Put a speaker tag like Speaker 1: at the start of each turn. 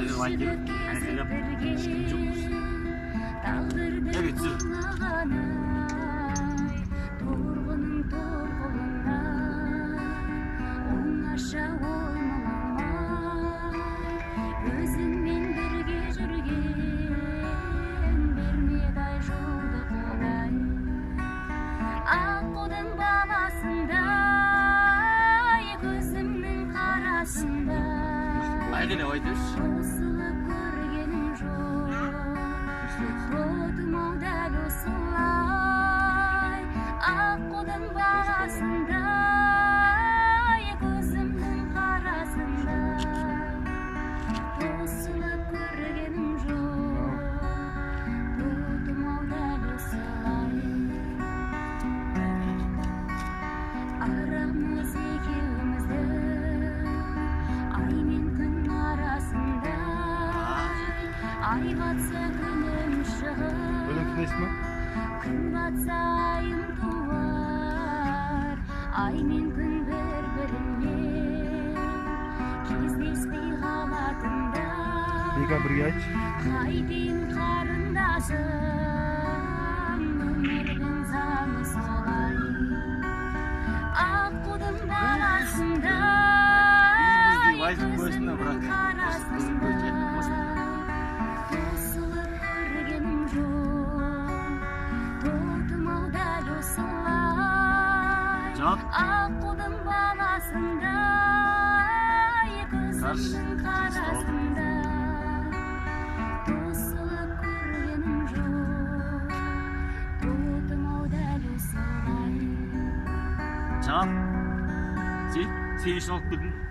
Speaker 1: Hadi Vaykel, hani selam. Şıkkım çok. Evet, sür. Haydi ne oydur?
Speaker 2: Ay batsa günüm şahar,
Speaker 3: Ölüm ismi?
Speaker 2: gün batsa ayım tuvar. Ay men gün bir-birine кездеспей қалатында.
Speaker 3: Бега бірге айт.
Speaker 2: Қайтейін қарындасым, өмірдің заңы солай. Аққудың баласында, көзімнің қарасында. Аққудың баласында, көзімнің қарасында. Тосылып көргенім жоқ, тотым-ау дәл осылай.
Speaker 1: Can, sen için alıp bildin.